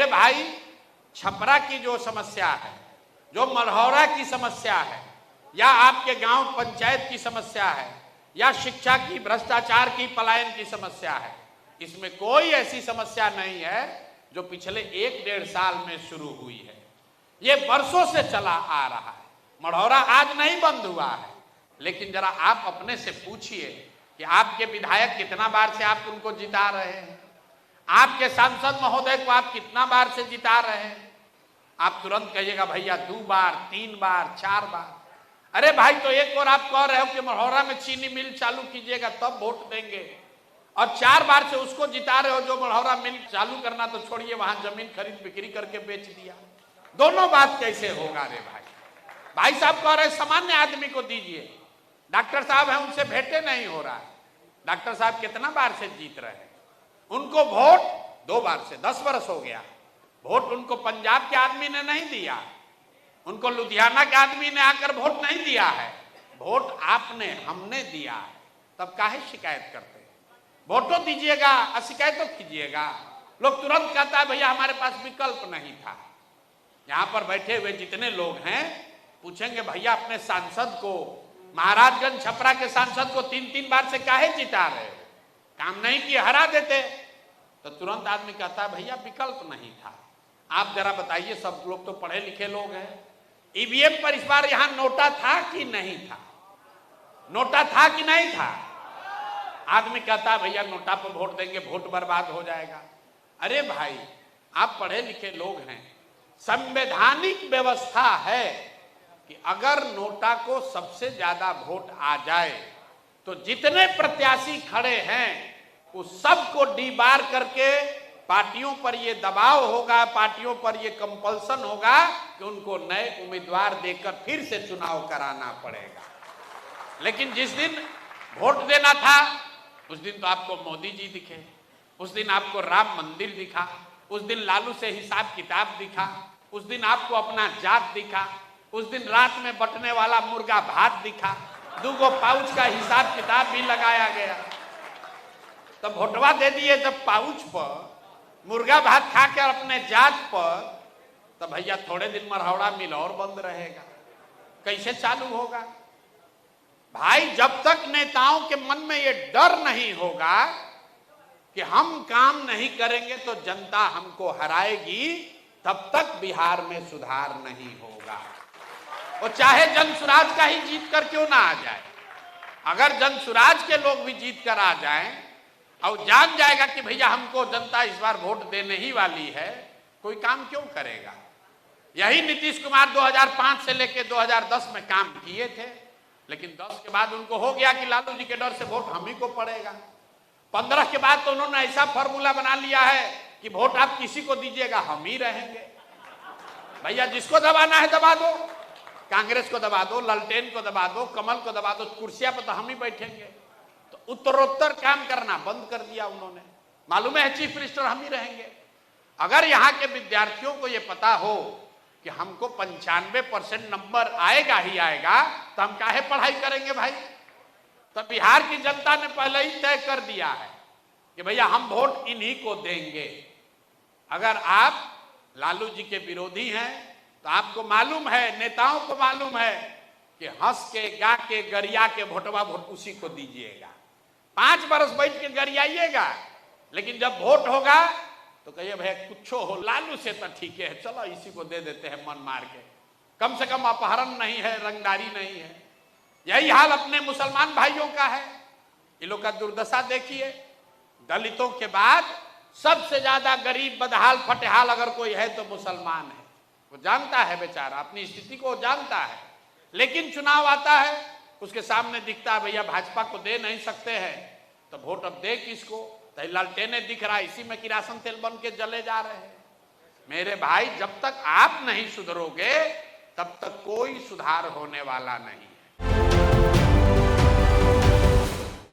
भाई, छपरा की जो समस्या है, जो मढ़ौरा की समस्या है, या आपके गांव पंचायत की समस्या है, या शिक्षा की, भ्रष्टाचार की, पलायन की समस्या है, इसमें कोई ऐसी समस्या नहीं है जो पिछले 1-1.5 साल में शुरू हुई है। ये वर्षों से चला आ रहा है। मढ़ौरा आज नहीं बंद हुआ है, लेकिन जरा आप अपने से पूछिए कि आपके विधायक कितना बार से आप उनको जिता रहे हैं, आपके सांसद महोदय को आप कितना बार से जिता रहे हैं। आप तुरंत कहिएगा भैया 2 बार, 3 बार, 4 बार। अरे भाई, तो एक और आप कह रहे हो कि मढ़ौरा में चीनी मिल चालू कीजिएगा तब वोट देंगे, और 4 बार से उसको जिता रहे हो जो मढ़ौरा मिल चालू करना तो छोड़िए, वहां जमीन खरीद बिक्री करके बेच दिया। दोनों बात कैसे होगा रे भाई? भाई साहब कह रहे सामान्य आदमी को दीजिए, डॉक्टर साहब है उनसे भेंटे नहीं हो रहा है। डॉक्टर साहब कितना बार से जीत रहे हैं, उनको वोट 2 बार से 10 वर्ष हो गया। वोट उनको पंजाब के आदमी ने नहीं दिया, उनको लुधियाना के आदमी ने आकर वोट नहीं दिया है, वोट आपने, हमने दिया है। तब काहे शिकायत करते हैं? वोटों दीजिएगा और शिकायतों कीजिएगा। लोग तुरंत कहता है भैया हमारे पास विकल्प नहीं था। यहां पर बैठे हुए जितने लोग हैं पूछेंगे भैया अपने सांसद को, महाराजगंज छपरा के सांसद को 3-3 बार से काहे जिता रहे हो? काम नहीं किए हरा देते, तो तुरंत आदमी कहता है भैया विकल्प नहीं था। आप जरा बताइए, सब लोग तो पढ़े लिखे लोग हैं, ईवीएम पर इस बार यहां नोटा था कि नहीं था? नोटा था कि नहीं था? आदमी कहता है भैया नोटा पर वोट देंगे, वोट बर्बाद हो जाएगा। अरे भाई, आप पढ़े लिखे लोग हैं, संवैधानिक व्यवस्था है कि अगर नोटा को सबसे ज्यादा वोट आ जाए तो जितने प्रत्याशी खड़े हैं उस सबको डीबार करके पार्टियों पर ये दबाव होगा, पार्टियों पर ये कंपल्सन होगा कि उनको नए उम्मीदवार देकर फिर से चुनाव कराना पड़ेगा। लेकिन जिस दिन वोट देना था उस दिन तो आपको मोदी जी दिखे, उस दिन आपको राम मंदिर दिखा, उस दिन लालू से हिसाब किताब दिखा, उस दिन आपको अपना जात दिखा, उस दिन रात में बटने वाला मुर्गा भात दिखा, 2 पाउच का हिसाब किताब भी लगाया गया। तब वोटवा दे दिए जब पाउच पर, मुर्गा भात खा कर अपने जात पर, तब भैया थोड़े दिन मढ़ौरा मिल और बंद रहेगा, कैसे चालू होगा? भाई, जब तक नेताओं के मन में ये डर नहीं होगा कि हम काम नहीं करेंगे तो जनता हमको हराएगी, तब तक बिहार में सुधार नहीं होगा। और चाहे जनसुराज का ही जीत कर क्यों ना आ जाए, अगर जनसुराज के लोग भी जीत कर आ जाएं और जान जाएगा कि भैया हमको जनता इस बार वोट देने ही वाली है, कोई काम क्यों करेगा? यही नीतीश कुमार 2005 से लेकर 2010 में काम किए थे, लेकिन 10 के बाद उनको हो गया कि लालू जी के डर से वोट हम ही को पड़ेगा। 15 के बाद तो उन्होंने ऐसा फॉर्मूला बना लिया है कि वोट आप किसी को दीजिएगा हम ही रहेंगे। भैया जिसको दबाना है दबा दो, कांग्रेस को दबा दो, ललटेन को दबा दो, कमल को दबा दो, कुर्सियां पर तो हम ही बैठेंगे। तो उत्तरोत्तर काम करना बंद कर दिया उन्होंने। मालूम है चीफ मिनिस्टर हम ही रहेंगे। अगर यहाँ के विद्यार्थियों को ये पता हो कि हमको 95% नंबर आएगा ही आएगा, तो हम काहे पढ़ाई करेंगे भाई? तो बिहार की जनता ने पहले ही तय कर दिया है कि भैया हम वोट इन्हीं को देंगे। अगर आप लालू जी के विरोधी हैं तो आपको मालूम है, नेताओं को मालूम है कि हंस के, गा के, गरिया के वोटवा वोट उसी को दीजिएगा। 5 बरस बैठ के गरियाइएगा, लेकिन जब वोट होगा तो कहिए भैया कुछ हो, लालू से तो ठीक है, चलो इसी को दे देते हैं मन मार के, कम से कम अपहरण नहीं है, रंगदारी नहीं है। यही हाल अपने मुसलमान भाइयों का है। ये लोग का दुर्दशा देखिए, दलितों के बाद सबसे ज्यादा गरीब, बदहाल, फटेहाल अगर कोई है तो मुसलमान है। वो जानता है बेचारा, अपनी स्थिति को जानता है, लेकिन चुनाव आता है उसके सामने दिखता है भैया भाजपा को दे नहीं सकते हैं, तो वोट अब दे किसको? तो लालटेने दिख रहा है, इसी में किरासन तेल बन के जले जा रहे हैं। मेरे भाई, जब तक आप नहीं सुधरोगे तब तक कोई सुधार होने वाला नहीं।